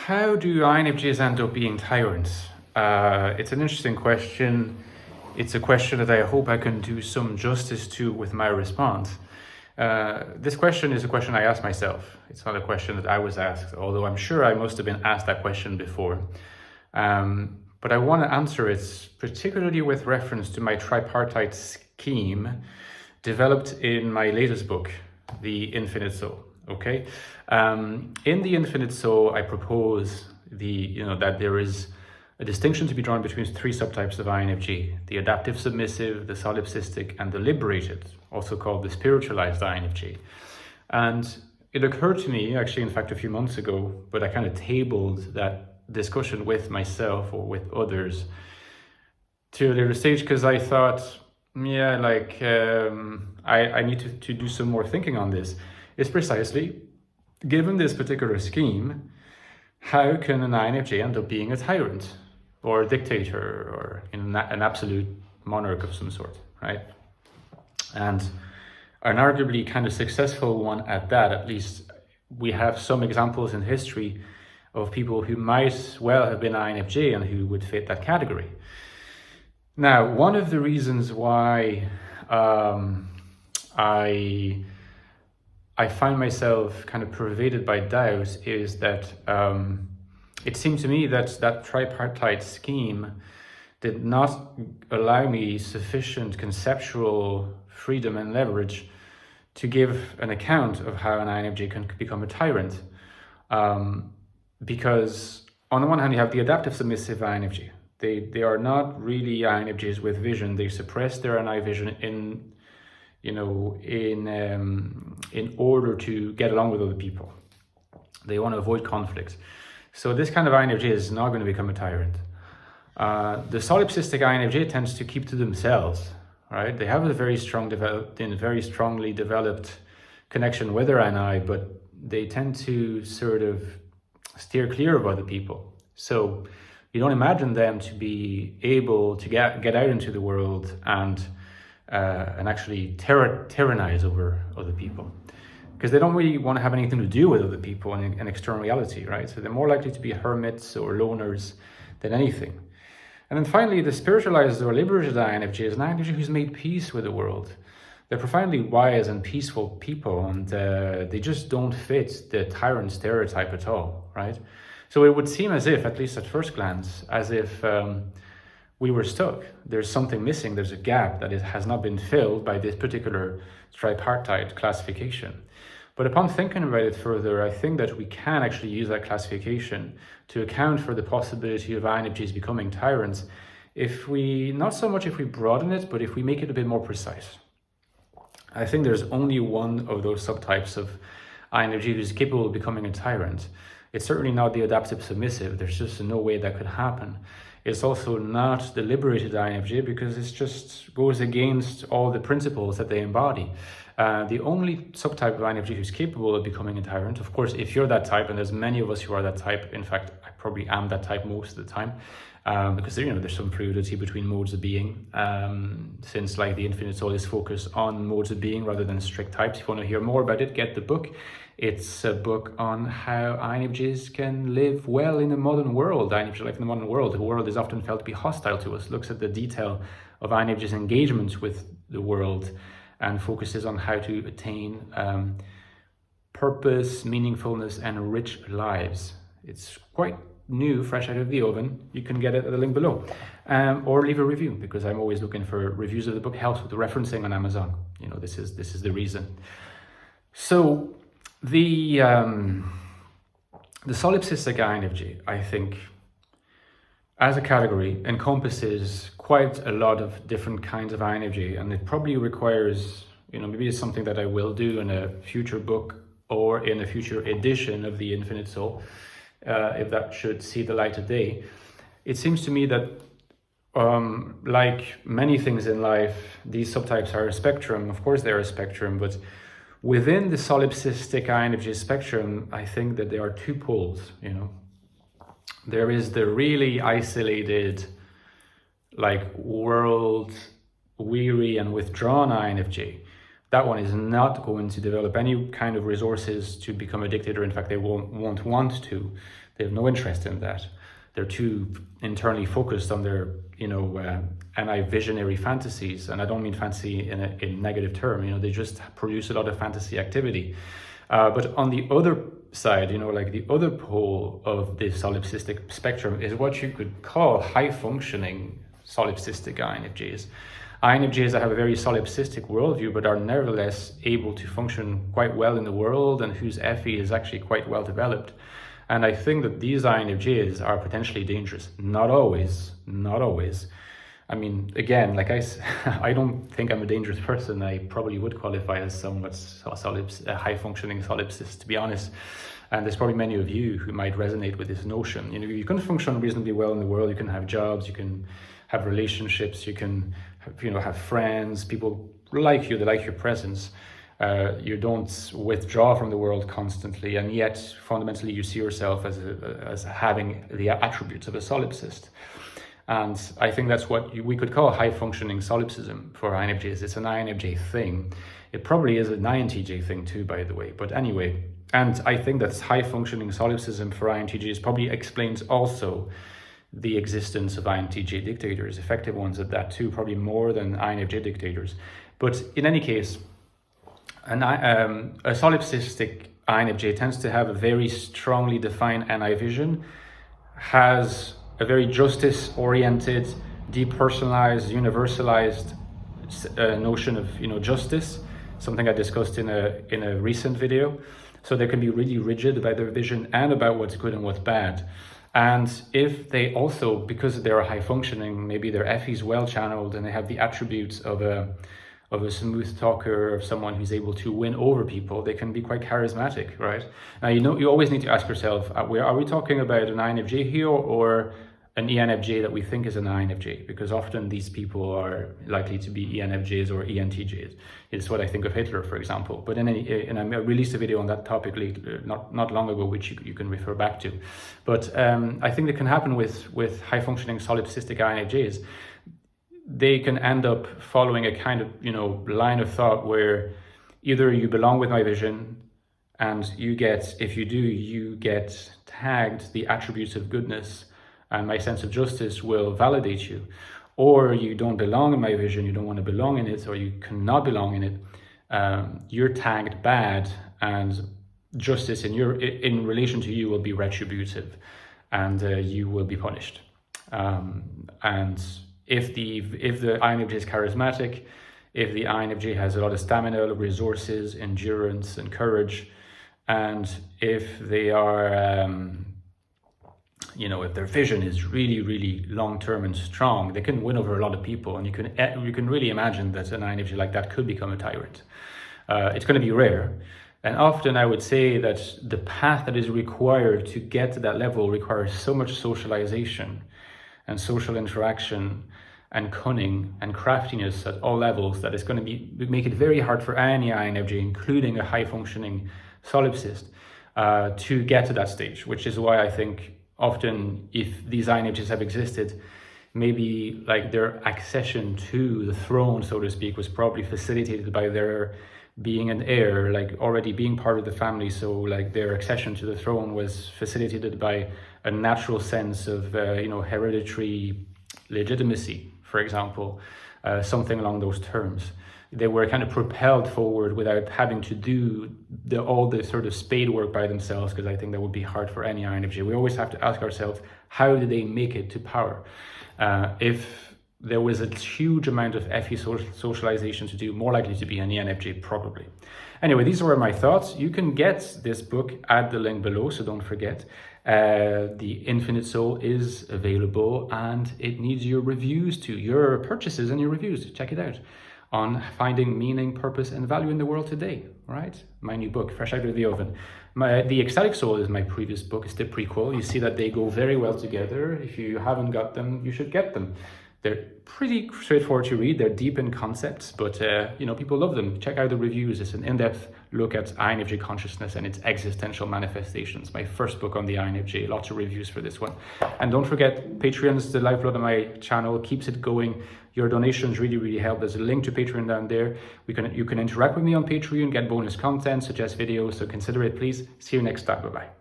How do INFJs end up being tyrants? It's an interesting question. It's a question that I hope I can do some justice to with my response. This question is a question I ask myself. It's not a question that I was asked, although I'm sure I must have been asked that question before. But I want to answer it particularly with reference to my tripartite scheme developed in my latest book, The Infinite Soul. Okay, in The Infinite Soul, I propose that there is a distinction to be drawn between three subtypes of INFJ: the adaptive submissive, the solipsistic, and the liberated, also called the spiritualized INFJ. And it occurred to me, actually, in fact, a few months ago, but I kind of tabled that discussion with myself or with others to a later stage because I thought, I need to do some more thinking on this. Is precisely, given this particular scheme, how can an INFJ end up being a tyrant or a dictator or an absolute monarch of some sort, right? And an arguably kind of successful one at that. At least we have some examples in history of people who might well have been INFJ and who would fit that category. Now, one of the reasons why I find myself kind of pervaded by doubt is that it seemed to me that that tripartite scheme did not allow me sufficient conceptual freedom and leverage to give an account of how an INFJ can become a tyrant. Because on the one hand, you have the adaptive submissive INFJ. They are not really INFJs with vision. They suppress their NI vision in order to get along with other people. They want to avoid conflict. So this kind of INFJ is not going to become a tyrant. The solipsistic INFJ tends to keep to themselves, right? They have a very strongly developed connection with their NI, but they tend to sort of steer clear of other people. So you don't imagine them to be able to get out into the world and actually tyrannize over other people, because they don't really want to have anything to do with other people in external reality, right? So they're more likely to be hermits or loners than anything. And then finally, the spiritualized or liberated INFJ is an INFJ who's made peace with the world. They're profoundly wise and peaceful people, and they just don't fit the tyrant stereotype at all, right? So it would seem as if, at least at first glance, as if we were stuck. There's something missing. There's a gap that has not been filled by this particular tripartite classification. But upon thinking about it further, I think that we can actually use that classification to account for the possibility of INFJs becoming tyrants not so much if we broaden it, but if we make it a bit more precise. I think there's only one of those subtypes of INFJ who's capable of becoming a tyrant. It's certainly not the adaptive submissive. There's just no way that could happen. It's also not the liberated INFJ because it just goes against all the principles that they embody. The only subtype of INFJ who's capable of becoming a tyrant, of course, if you're that type, and there's many of us who are that type, in fact, I probably am that type most of the time, because there's some fluidity between modes of being, since like the Infinite Soul is focused on modes of being rather than strict types. If you want to hear more about it, get the book. It's a book on how INFJs can live well in the modern world. INFJ life in the modern world. The world is often felt to be hostile to us. Looks at the detail of INFJs' engagement with the world and focuses on how to attain purpose, meaningfulness, and rich lives. It's quite new, fresh out of the oven. You can get it at the link below, or leave a review, because I'm always looking for reviews of the book. Helps with the referencing on Amazon. This is the reason. So the solipsistic INFJ, I think, as a category, encompasses quite a lot of different kinds of INFJ, and it probably requires, maybe it's something that I will do in a future book or in a future edition of The Infinite Soul, if that should see the light of day. It seems to me that, like many things in life, these subtypes are a spectrum. Of course, they're a spectrum, but within the solipsistic INFJ spectrum, I think that there are two poles, There is the really isolated, like world-weary and withdrawn INFJ, that one is not going to develop any kind of resources to become a dictator. In fact, they won't want to. They have no interest in that. They're too internally focused on their, anti-visionary fantasies. And I don't mean fantasy in a negative term, they just produce a lot of fantasy activity. But on the other side, like the other pole of the solipsistic spectrum is what you could call high-functioning solipsistic INFJs. INFJs that have a very solipsistic worldview, but are nevertheless able to function quite well in the world, and whose FE is actually quite well developed. And I think that these INFJs are potentially dangerous. Not always. I mean, again, like I don't think I'm a dangerous person. I probably would qualify as somewhat a high-functioning solipsist, to be honest. And there's probably many of you who might resonate with this notion. You can function reasonably well in the world. You can have jobs. You can have relationships. You can, have friends. People like you. They like your presence. You don't withdraw from the world constantly, and yet fundamentally you see yourself as having the attributes of a solipsist. And I think that's what we could call high-functioning solipsism for INFJs. It's an INFJ thing. It probably is an INTJ thing too, by the way. But anyway, and I think that high-functioning solipsism for INTJs probably explains also the existence of INTJ dictators, effective ones at that too, probably more than INFJ dictators. But in any case, a solipsistic INFJ tends to have a very strongly defined NI vision, has a very justice-oriented, depersonalized, universalized notion of justice, something I discussed in a recent video. So they can be really rigid about their vision and about what's good and what's bad. And if they also, because they're high functioning, maybe their FE is well channeled and they have the attributes of a smooth talker, of someone who's able to win over people, they can be quite charismatic, right? Now, you always need to ask yourself, are we talking about an INFJ here or an ENFJ that we think is an INFJ? Because often these people are likely to be ENFJs or ENTJs. It's what I think of Hitler, for example. But and I released a video on that topic not long ago, which you can refer back to. But I think that can happen with high-functioning solipsistic INFJs. They can end up following a kind of, line of thought where either you belong with my vision and you get tagged the attributes of goodness and my sense of justice will validate you, or you don't belong in my vision, you don't want to belong in it, or you cannot belong in it, you're tagged bad, and justice in relation to you will be retributive, and you will be punished. And if the INFJ is charismatic, if the INFJ has a lot of stamina, resources, endurance, and courage, and if they are, if their vision is really, really long-term and strong, they can win over a lot of people, and you can really imagine that an INFJ like that could become a tyrant. It's going to be rare, and often I would say that the path that is required to get to that level requires so much socialization and social interaction and cunning and craftiness at all levels that it's going to make it very hard for any INFJ, including a high-functioning solipsist, to get to that stage, which is why I think often if these INFJs have existed, maybe like their accession to the throne, so to speak, was probably facilitated by their being an heir, like already being part of the family. So like their accession to the throne was facilitated by a natural sense of, hereditary legitimacy, for example, something along those terms. They were kind of propelled forward without having to do all the sort of spade work by themselves, because I think that would be hard for any INFJ. We always have to ask ourselves, how did they make it to power? If there was a huge amount of FE socialization to do, more likely to be an ENFJ, probably. Anyway, these were my thoughts. You can get this book at the link below, so don't forget. The Infinite Soul is available, and it needs your reviews too, your purchases and your reviews. Check it out on finding meaning, purpose, and value in the world today, right? My new book, fresh out of the oven. The Ecstatic Soul is my previous book. It's the prequel. You see that they go very well together. If you haven't got them, you should get them. They're pretty straightforward to read. They're deep in concepts, but people love them. Check out the reviews. It's an in-depth look at INFJ consciousness and its existential manifestations. My first book on the INFJ, lots of reviews for this one. And don't forget, Patreon's the lifeblood of my channel, keeps it going. Your donations really, really help. There's a link to Patreon down there. You can interact with me on Patreon, get bonus content, suggest videos, so consider it, please. See you next time. Bye-bye.